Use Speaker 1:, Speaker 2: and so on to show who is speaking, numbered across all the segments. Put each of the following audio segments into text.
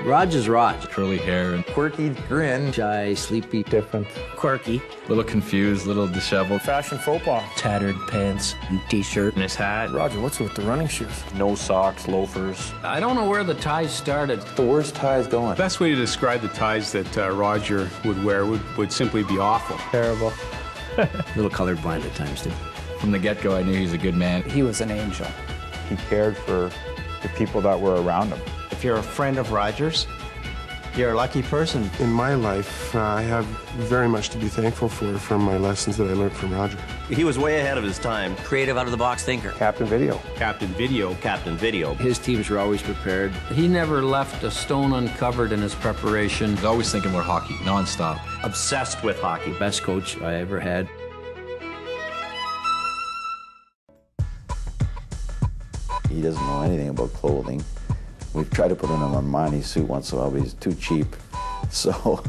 Speaker 1: Roger's Rog.
Speaker 2: Curly hair and
Speaker 3: quirky grin.
Speaker 1: Shy, sleepy,
Speaker 4: different,
Speaker 1: quirky.
Speaker 2: Little confused, little disheveled.
Speaker 4: Fashion faux pas.
Speaker 1: Tattered pants and t-shirt and his hat.
Speaker 4: Roger, what's with the running shoes? No socks, loafers.
Speaker 1: I don't know where the ties started.
Speaker 3: The worst ties going.
Speaker 5: The best way to describe the ties that Roger would wear would simply be awful.
Speaker 4: Terrible.
Speaker 1: A little colorblind at times, too.
Speaker 2: From the get-go, I knew he was a good man.
Speaker 6: He was an angel.
Speaker 7: He cared for the people that were around him.
Speaker 6: If you're a friend of Roger's, you're a lucky person.
Speaker 8: In my life, I have very much to be thankful for from my lessons that I learned from Roger.
Speaker 9: He was way ahead of his time.
Speaker 10: Creative, out-of-the-box thinker.
Speaker 7: Captain Video.
Speaker 5: Captain Video.
Speaker 9: Captain Video.
Speaker 1: His teams were always prepared.
Speaker 11: He never left a stone uncovered in his preparation.
Speaker 2: He was always thinking about hockey, non-stop.
Speaker 9: Obsessed with hockey.
Speaker 1: Best coach I ever had.
Speaker 12: He doesn't know anything about clothing. We've tried to put in an Armani suit once in a while, but he's too cheap. So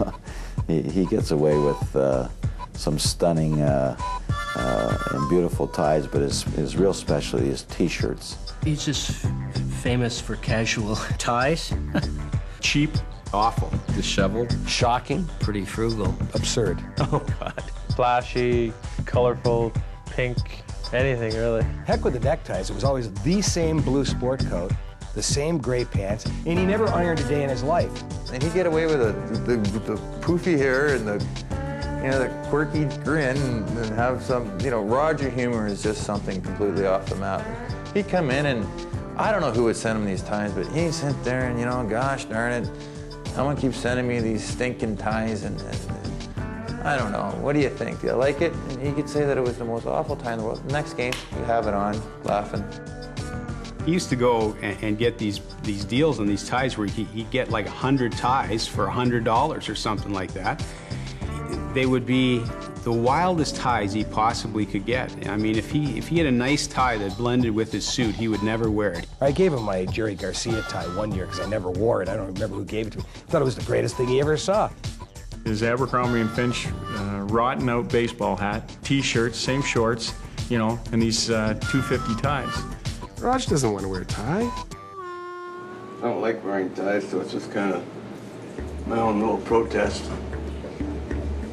Speaker 12: he gets away with some stunning and beautiful ties, but his real specialty is T-shirts.
Speaker 13: He's just famous for casual ties.
Speaker 5: Cheap, awful,
Speaker 2: disheveled,
Speaker 1: shocking,
Speaker 11: pretty frugal,
Speaker 4: absurd.
Speaker 6: Oh, God.
Speaker 4: Flashy, colorful, pink, anything really.
Speaker 14: Heck with the neckties. It was always the same blue sport coat, the same gray pants, and he never ironed a day in his life.
Speaker 3: And he'd get away with the poofy hair and the quirky grin and have some, Roger humor is just something completely off the map. He'd come in and I don't know who would send him these ties, but he'd sit there and, gosh darn it, someone keeps sending me these stinking ties and I don't know, what do you think? Do you like it? And he could say that it was the most awful tie in the world. Next game, you have it on, laughing.
Speaker 5: He used to go and get these deals on these ties where he'd get like 100 ties for $100 or something like that. They would be the wildest ties he possibly could get. I mean, if he had a nice tie that blended with his suit, he would never wear it.
Speaker 14: I gave him my Jerry Garcia tie one year because I never wore it. I don't remember who gave it to me. I thought it was the greatest thing he ever saw.
Speaker 4: His Abercrombie & Finch rotten out baseball hat, T-shirts, same shorts, and these 250 ties.
Speaker 8: Raj doesn't want to wear a tie.
Speaker 15: I don't like wearing ties, so it's just kind of my own little protest.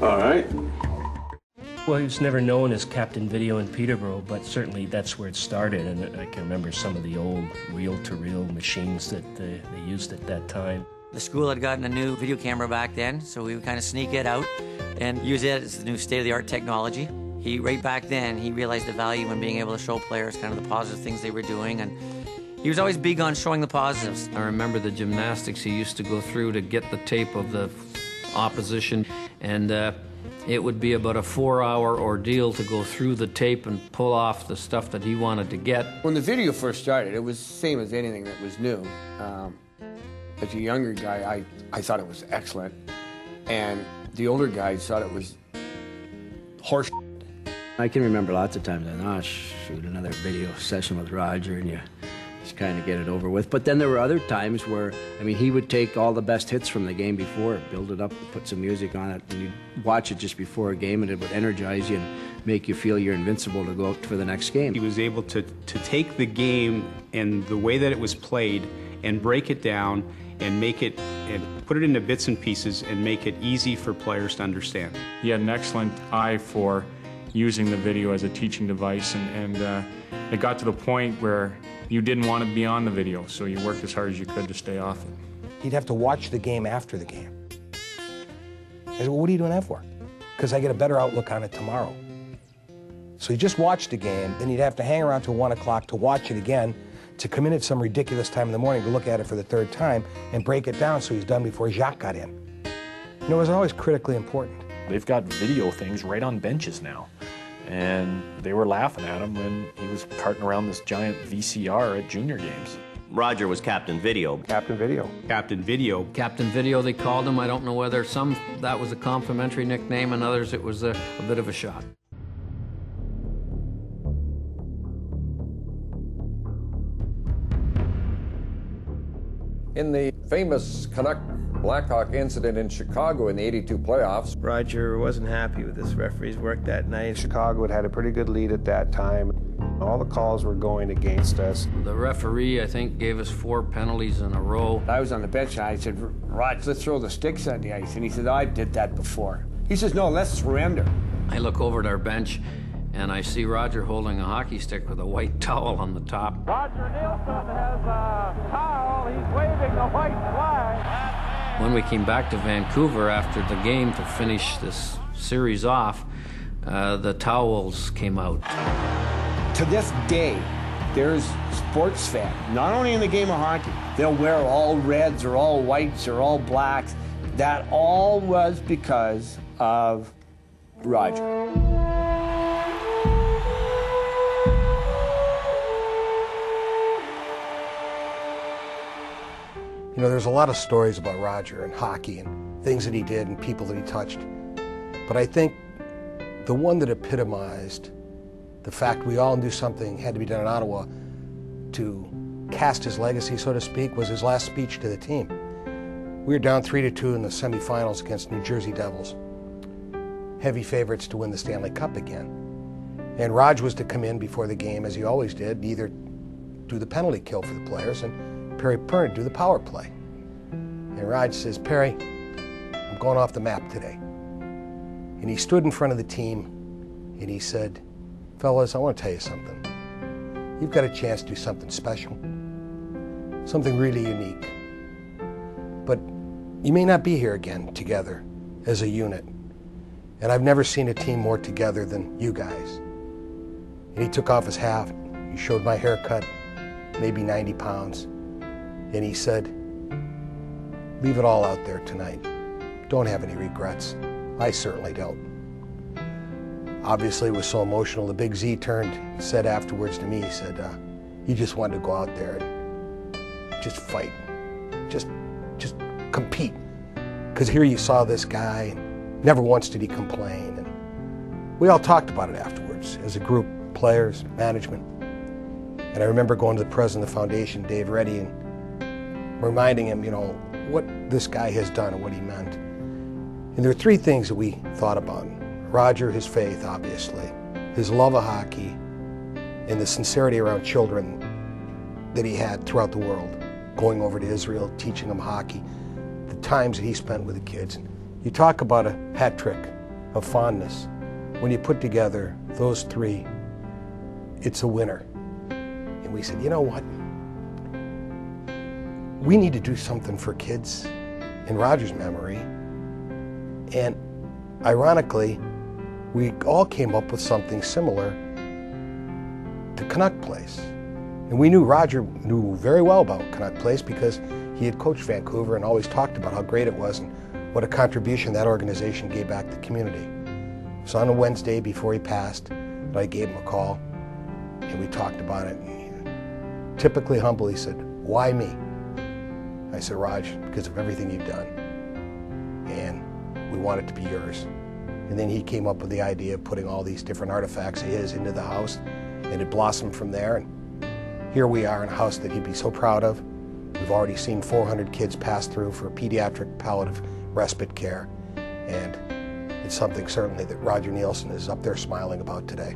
Speaker 15: All right.
Speaker 13: Well, he was never known as Captain Video in Peterborough, but certainly that's where it started, and I can remember some of the old reel-to-reel machines that they used at that time.
Speaker 10: The school had gotten a new video camera back then, so we would kind of sneak it out and use it as the new state-of-the-art technology. Right back then, he realized the value in being able to show players kind of the positive things they were doing, and he was always big on showing the positives.
Speaker 11: I remember the gymnastics he used to go through to get the tape of the opposition, and it would be about a 4-hour ordeal to go through the tape and pull off the stuff that he wanted to get.
Speaker 15: When the video first started, it was the same as anything that was new. As a younger guy, I thought it was excellent, and the older guys thought it was horse.
Speaker 1: I can remember lots of times I thought, shoot, another video session with Roger, and you just kind of get it over with. But then there were other times where, he would take all the best hits from the game before, build it up, put some music on it, and you'd watch it just before a game, and it would energize you and make you feel you're invincible to go out for the next game.
Speaker 5: He was able to take the game and the way that it was played and break it down and make it, and put it into bits and pieces and make it easy for players to understand.
Speaker 4: He had an excellent eye for using the video as a teaching device, and it got to the point where you didn't want to be on the video, so you worked as hard as you could to stay off it.
Speaker 14: He'd have to watch the game after the game. I said, well, what are you doing that for? Because I get a better outlook on it tomorrow. So he just watched the game, then he'd have to hang around till 1 o'clock to watch it again, to come in at some ridiculous time in the morning to look at it for the 3rd time and break it down so he's done before Jacques got in. It was always critically important.
Speaker 16: They've got video things right on benches now. And they were laughing at him when he was carting around this giant VCR at junior games.
Speaker 9: Roger was Captain Video.
Speaker 7: Captain Video.
Speaker 5: Captain Video.
Speaker 11: Captain Video, they called him. I don't know whether some that was a complimentary nickname and others it was a bit of a shot.
Speaker 17: In the famous Canuck-Blackhawk incident in Chicago in the '82 playoffs,
Speaker 6: Roger wasn't happy with this referee's work that night.
Speaker 7: Chicago had had a pretty good lead at that time.
Speaker 13: All the calls were going against us.
Speaker 11: The referee, I think, gave us 4 penalties in a row.
Speaker 15: I was on the bench and I said, Rod, let's throw the sticks on the ice. And he said, oh, I did that before. He says, no, let's surrender.
Speaker 11: I look over at our bench and I see Roger holding a hockey stick with a white towel on the top.
Speaker 18: Roger Neilson has a towel. He's waving the white flag.
Speaker 11: When we came back to Vancouver after the game to finish this series off, the towels came out.
Speaker 15: To this day, there's sports fans, not only in the game of hockey, they'll wear all reds or all whites or all blacks. That all was because of Roger.
Speaker 14: You know, there's a lot of stories about Roger and hockey and things that he did and people that he touched. But I think the one that epitomized the fact we all knew something had to be done in Ottawa to cast his legacy, so to speak, was his last speech to the team. We were down 3-2 in the semifinals against New Jersey Devils, heavy favorites to win the Stanley Cup again. And Raj was to come in before the game, as he always did, either do the penalty kill for the players and Perry Pern do the power play. And Raj says, Perry, I'm going off the map today. And he stood in front of the team and he said, fellas, I want to tell you something. You've got a chance to do something special, something really unique. But you may not be here again together as a unit. And I've never seen a team more together than you guys. And he took off his hat, he showed my haircut, maybe 90 pounds. And he said, leave it all out there tonight. Don't have any regrets. I certainly don't. Obviously, it was so emotional. The big Z turned and said afterwards to me, he said, you just wanted to go out there and just fight, just compete. Because here you saw this guy, and never once did he complain. And we all talked about it afterwards as a group, players, management. And I remember going to the president of the foundation, Dave Reddy, and reminding him, you know, what this guy has done and what he meant. And there are 3 things that we thought about. Roger, his faith, obviously, his love of hockey, and the sincerity around children that he had throughout the world, going over to Israel, teaching them hockey, the times that he spent with the kids. You talk about a hat trick of fondness. When you put together those 3, it's a winner. And we said, you know what? We need to do something for kids in Roger's memory. And ironically, we all came up with something similar to Canuck Place. And we knew Roger knew very well about Canuck Place because he had coached Vancouver and always talked about how great it was and what a contribution that organization gave back to the community. So on a Wednesday before he passed, I gave him a call and we talked about it. And he, typically humble, he said, why me? I said, Raj, because of everything you've done. And we want it to be yours. And then he came up with the idea of putting all these different artifacts of his into the house, and it blossomed from there. And here we are in a house that he'd be so proud of. We've already seen 400 kids pass through for pediatric palliative respite care. And it's something certainly that Roger Neilson is up there smiling about today.